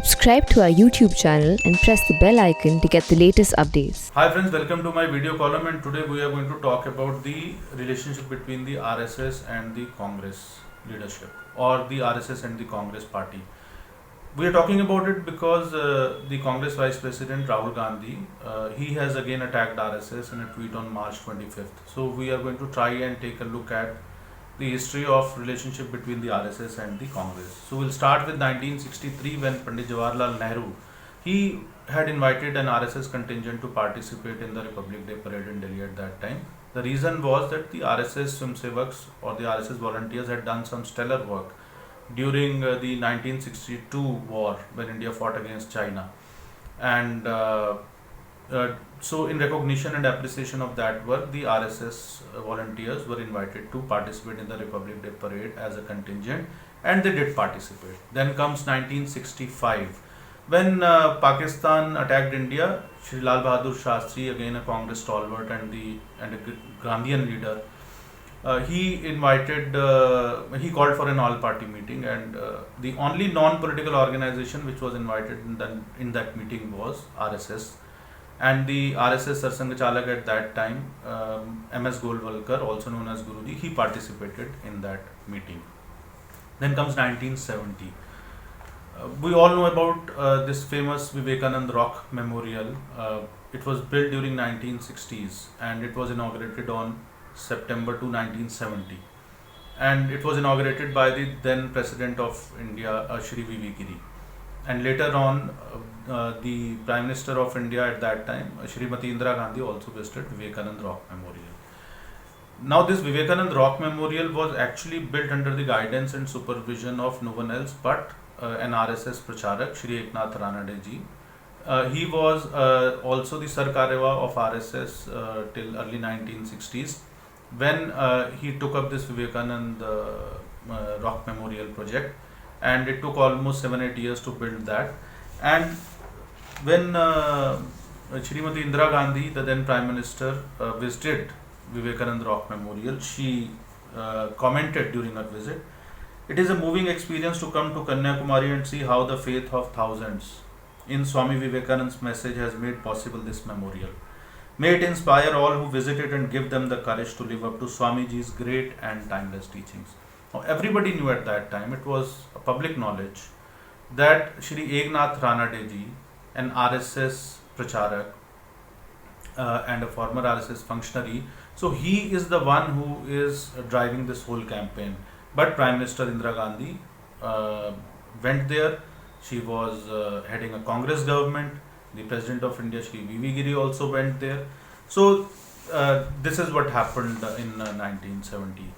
Subscribe to our YouTube channel and press the bell icon to get the latest updates. Hi friends, welcome to my video column, and today we are going to talk about the relationship between the RSS and the Congress leadership, or the RSS and the Congress party. We are talking about it because the Congress Vice President Rahul Gandhi, he has again attacked RSS in a tweet on March 25th. So we are going to try and take a look at the history of relationship between the RSS and the Congress. So we'll start with 1963 when Pandit Jawaharlal Nehru, he had invited an RSS contingent to participate in the Republic Day parade in Delhi at that time. The reason was that the RSS Swayamsevaks or the RSS volunteers had done some stellar work during the 1962 war when India fought against China, and so in recognition and appreciation of that work, the RSS volunteers were invited to participate in the Republic Day parade as a contingent, and they did participate. Then comes 1965 when Pakistan attacked India. Shri Lal Bahadur Shastri, again a Congress stalwart and a Gandhian leader, he called for an all-party meeting, and the only non-political organization which was invited in that meeting was RSS. And the RSS Sarsang Chalak at that time, MS Golwalkar, also known as Guruji, he participated in that meeting. Then comes 1970. We all know about this famous Vivekanand Rock Memorial. It was built during 1960s and it was inaugurated on September 2, 1970. And it was inaugurated by the then President of India, Shri V.V. Giri. And later on, the Prime Minister of India at that time, Shrimati Indira Gandhi, also visited Vivekanand Rock Memorial. Now this Vivekanand Rock Memorial was actually built under the guidance and supervision of no one else but an RSS Pracharak, Shri Eknath Ranade ji. He was also the Sarkarewa of RSS till early 1960s when he took up this Vivekanand Rock Memorial project, and it took almost 7-8 years to build that. And when Shrimati Indira Gandhi, the then Prime Minister, visited Vivekanand Rock Memorial, she commented during her visit, "It is a moving experience to come to Kanyakumari and see how the faith of thousands in Swami Vivekanand's message has made possible this memorial. May it inspire all who visit it and give them the courage to live up to Swamiji's great and timeless teachings." Now, everybody knew at that time, it was a public knowledge, that Shri Eknath Ranade ji, an RSS Pracharak and a former RSS functionary, so he is the one who is driving this whole campaign. But Prime Minister Indira Gandhi went there. She was heading a Congress government. The President of India, Shri V.V. Giri, also went there. So this is what happened in 1970.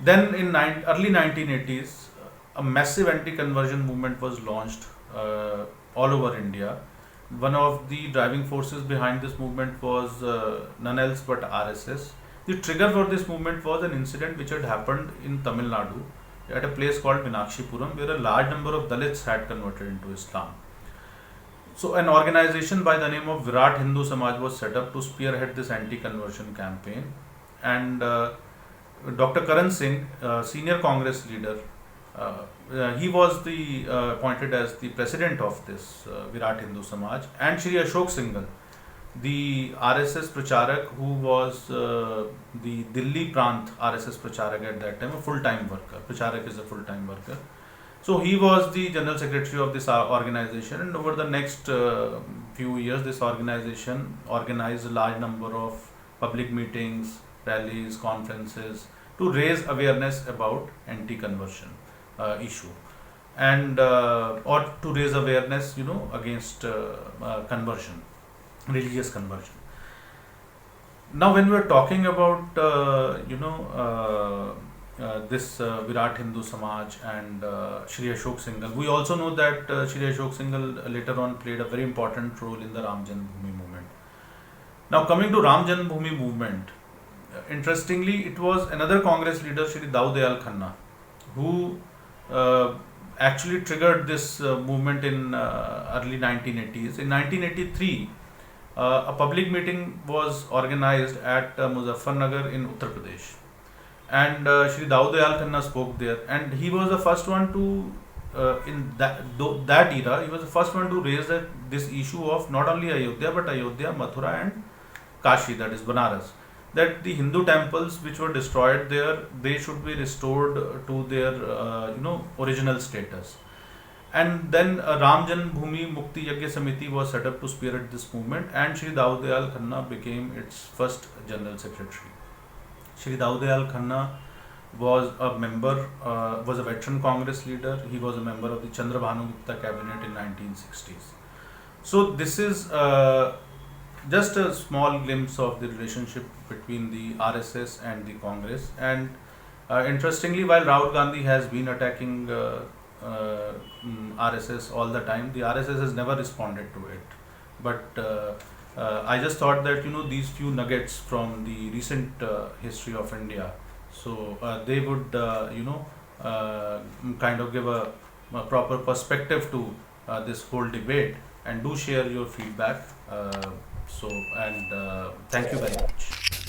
Then in early 1980s, a massive anti-conversion movement was launched all over India. One of the driving forces behind this movement was none else but RSS. The trigger for this movement was an incident which had happened in Tamil Nadu at a place called Meenakshipuram, where a large number of Dalits had converted into Islam. So an organization by the name of Virat Hindu Samaj was set up to spearhead this anti-conversion campaign, and Dr. Karan Singh, senior Congress leader, he was appointed as the president of this Virat Hindu Samaj, and Shri Ashok Singhal, the RSS Pracharak, who was the Delhi Prant RSS Pracharak at that time, a full-time worker. Pracharak is a full-time worker. So he was the general secretary of this organization, and over the next few years, this organization organized a large number of public meetings, rallies, conferences to raise awareness about anti-conversion issue, and or to raise awareness, against conversion, religious conversion. Now, when we are talking about this Virat Hindu Samaj and Shri Ashok Singhal, we also know that Shri Ashok Singhal later on played a very important role in the Ram Janmabhoomi movement. Now, coming to Ram Janmabhoomi movement, interestingly, it was another Congress leader, Shri Daud Dayal Khanna, who actually triggered this movement in early 1980s. In 1983, a public meeting was organized at Muzaffarnagar in Uttar Pradesh, and Shri Daud Dayal Khanna spoke there, and he was the first one to in that era, he was the first one to raise this issue of not only Ayodhya but Ayodhya, Mathura, and Kashi, that is Banaras. That the Hindu temples which were destroyed there, they should be restored to their original status. And then Ram Janmabhoomi Mukti Yagya Samiti was set up to spearhead this movement, and Shri Dawood Dayal Khanna became its first general secretary. Shri Dawood Dayal Khanna was a member, was a veteran Congress leader. He was a member of the Chandrabhanu Gupta cabinet in 1960s. So this is just a small glimpse of the relationship between the RSS and the Congress. And interestingly, while Rahul Gandhi has been attacking RSS all the time, the RSS has never responded to it. But I just thought that these few nuggets from the recent history of India, so they would kind of give a proper perspective to this whole debate. And do share your feedback. Thank you very much.